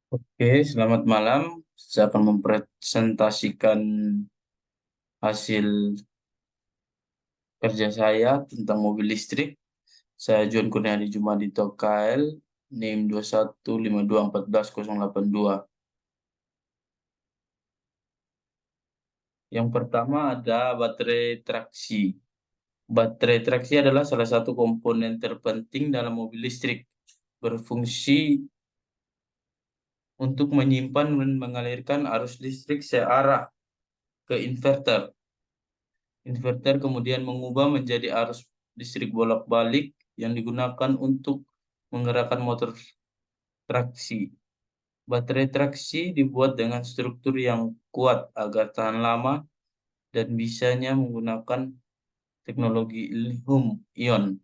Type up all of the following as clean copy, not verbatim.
Oke, selamat malam. Saya akan mempresentasikan hasil kerja saya tentang mobil listrik. Saya John Kurniadi Jumadito KL, NIM 2152141082. Yang pertama ada baterai traksi. Baterai traksi adalah salah satu komponen terpenting dalam mobil listrik. Berfungsi untuk menyimpan dan mengalirkan arus listrik searah ke inverter. Inverter kemudian mengubah menjadi arus listrik bolak-balik yang digunakan untuk menggerakkan motor traksi. Baterai traksi dibuat dengan struktur yang kuat agar tahan lama dan bisanya menggunakan teknologi lithium-ion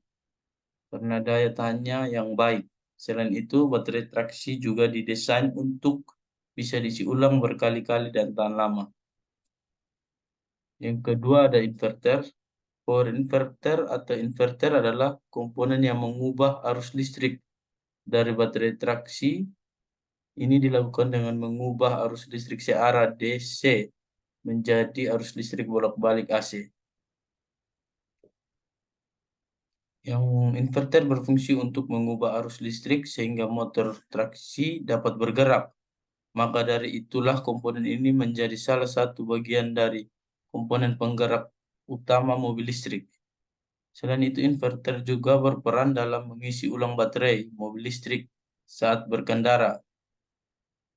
karena daya tahannya yang baik. Selain itu, baterai traksi juga didesain untuk bisa diisi ulang berkali-kali dan tahan lama. Yang kedua ada inverter. Power inverter atau inverter adalah komponen yang mengubah arus listrik dari baterai traksi. Ini dilakukan dengan mengubah arus listrik searah DC menjadi arus listrik bolak-balik AC. Yang inverter berfungsi untuk mengubah arus listrik sehingga motor traksi dapat bergerak. Maka dari itulah komponen ini menjadi salah satu bagian dari komponen penggerak utama mobil listrik. Selain itu, inverter juga berperan dalam mengisi ulang baterai mobil listrik saat berkendara.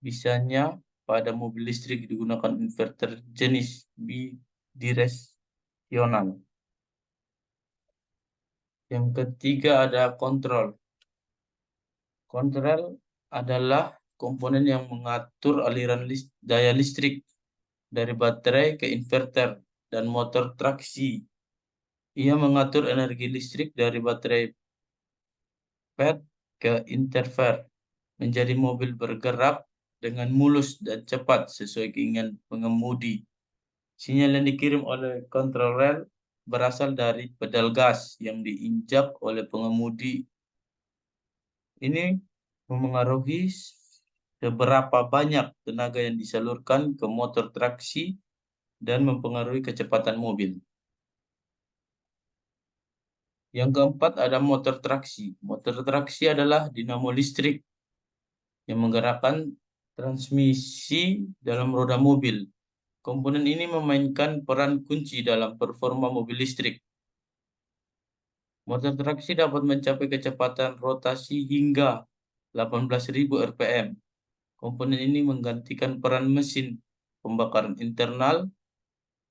Bisanya pada mobil listrik digunakan inverter jenis bidireksional. Yang ketiga ada kontrol. Kontrol adalah komponen yang mengatur aliran daya listrik dari baterai ke inverter dan motor traksi. Ia mengatur energi listrik dari baterai pad ke inverter menjadi mobil bergerak dengan mulus dan cepat sesuai keinginan pengemudi. Sinyal yang dikirim oleh kontrol rel berasal dari pedal gas yang diinjak oleh pengemudi. Ini memengaruhi seberapa banyak tenaga yang disalurkan ke motor traksi dan mempengaruhi kecepatan mobil. Yang keempat ada motor traksi. Motor traksi adalah dinamo listrik yang menggerakkan transmisi dalam roda mobil. Komponen ini memainkan peran kunci dalam performa mobil listrik. Motor traksi dapat mencapai kecepatan rotasi hingga 18.000 rpm. Komponen ini menggantikan peran mesin pembakaran internal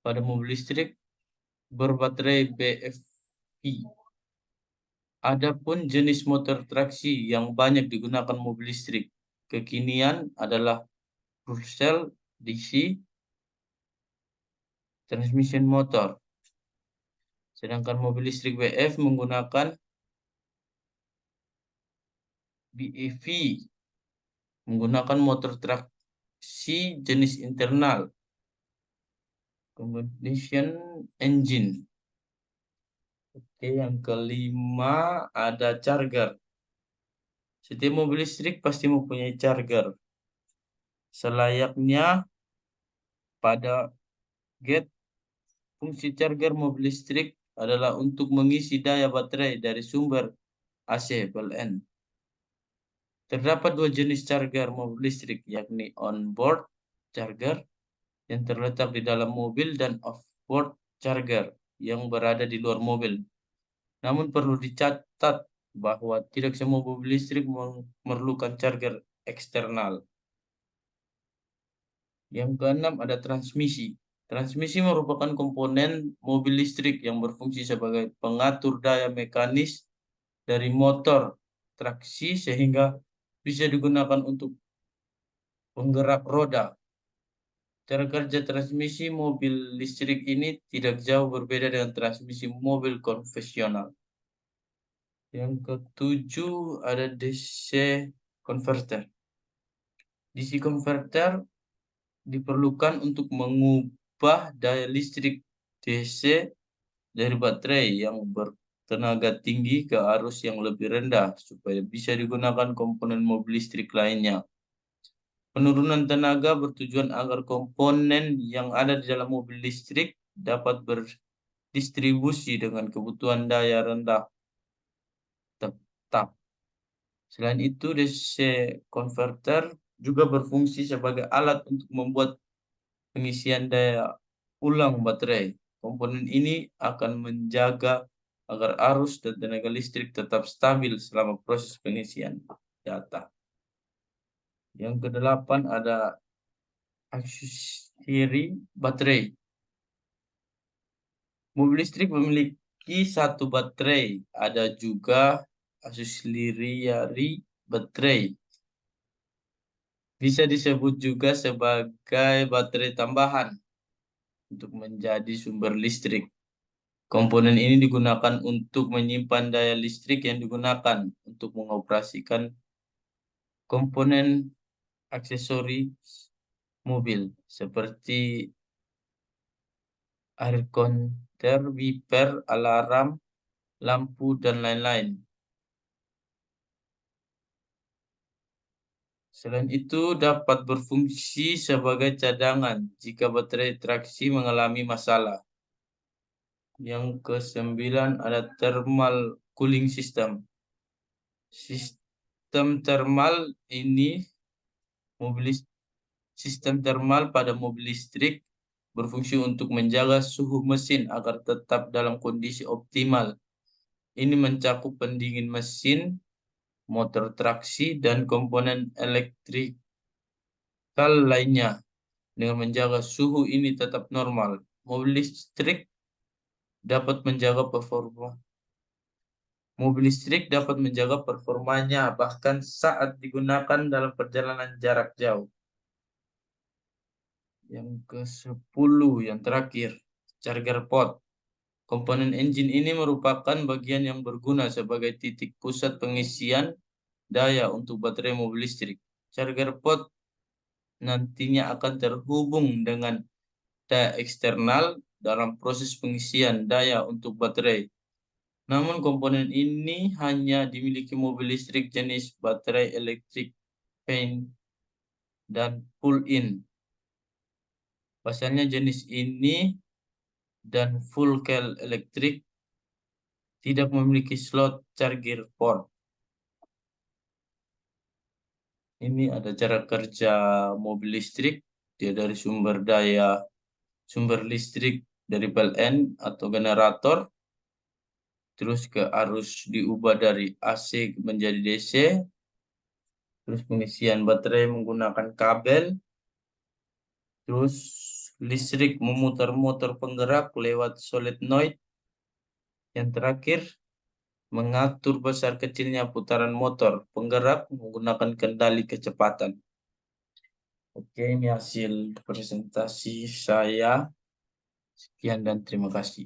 pada mobil listrik berbaterai BFP. Adapun jenis motor traksi yang banyak digunakan mobil listrik kekinian adalah Purcell DC transmission motor. Sedangkan mobil listrik BF menggunakan BEV menggunakan motor traksi jenis internal combustion engine. Oke, yang kelima ada charger. Setiap mobil listrik pasti mempunyai charger. Selayaknya pada gate, fungsi charger mobil listrik adalah untuk mengisi daya baterai dari sumber AC PLN. Terdapat dua jenis charger mobil listrik, yakni on-board charger yang terletak di dalam mobil dan off-board charger yang berada di luar mobil. Namun perlu dicatat bahwa tidak semua mobil listrik memerlukan charger eksternal. Yang keenam ada transmisi. Transmisi merupakan komponen mobil listrik yang berfungsi sebagai pengatur daya mekanis dari motor traksi sehingga bisa digunakan untuk penggerak roda. Cara kerja transmisi mobil listrik ini tidak jauh berbeda dengan transmisi mobil konvensional. Yang ketujuh ada DC converter. DC converter diperlukan untuk mengubah daya listrik DC dari baterai yang bertenaga tinggi ke arus yang lebih rendah supaya bisa digunakan komponen mobil listrik lainnya. Penurunan tenaga bertujuan agar komponen yang ada di dalam mobil listrik dapat berdistribusi dengan kebutuhan daya rendah tetap. Selain itu, DC converter juga berfungsi sebagai alat untuk membuat pengisian daya ulang baterai. Komponen ini akan menjaga agar arus dan tenaga listrik tetap stabil selama proses pengisian data. Yang kedelapan ada aksesori baterai. Mobil listrik memiliki satu baterai. Ada juga aksesori baterai. Bisa disebut juga sebagai baterai tambahan untuk menjadi sumber listrik. Komponen ini digunakan untuk menyimpan daya listrik yang digunakan untuk mengoperasikan komponen aksesori mobil seperti air konter, wiper, alarm, lampu, dan lain-lain. Selain itu, dapat berfungsi sebagai cadangan jika baterai traksi mengalami masalah. Yang kesembilan ada thermal cooling system. Sistem thermal ini mobil sistem thermal pada mobil listrik berfungsi untuk menjaga suhu mesin agar tetap dalam kondisi optimal. Ini mencakup pendingin mesin, motor traksi, dan komponen elektrikal lainnya. Dengan menjaga suhu ini tetap normal, mobil listrik dapat menjaga performa. Mobil listrik dapat menjaga performanya bahkan saat digunakan dalam perjalanan jarak jauh. Yang ke-10 yang terakhir, charger port. Komponen engine ini merupakan bagian yang berguna sebagai titik pusat pengisian daya untuk baterai mobil listrik. Charger port nantinya akan terhubung dengan daya eksternal dalam proses pengisian daya untuk baterai. Namun komponen ini hanya dimiliki mobil listrik jenis baterai elektrik paint dan pull-in. Pasalnya jenis ini dan full cell elektrik tidak memiliki slot charger port. Ini ada cara kerja mobil listrik. Dia dari sumber listrik dari PLN atau generator. Terus ke arus diubah dari AC menjadi DC. Terus pengisian baterai menggunakan kabel. Terus listrik memutar motor penggerak lewat solenoid. Yang terakhir, mengatur besar kecilnya putaran motor penggerak menggunakan kendali kecepatan. Oke, ini hasil presentasi saya. Sekian dan terima kasih.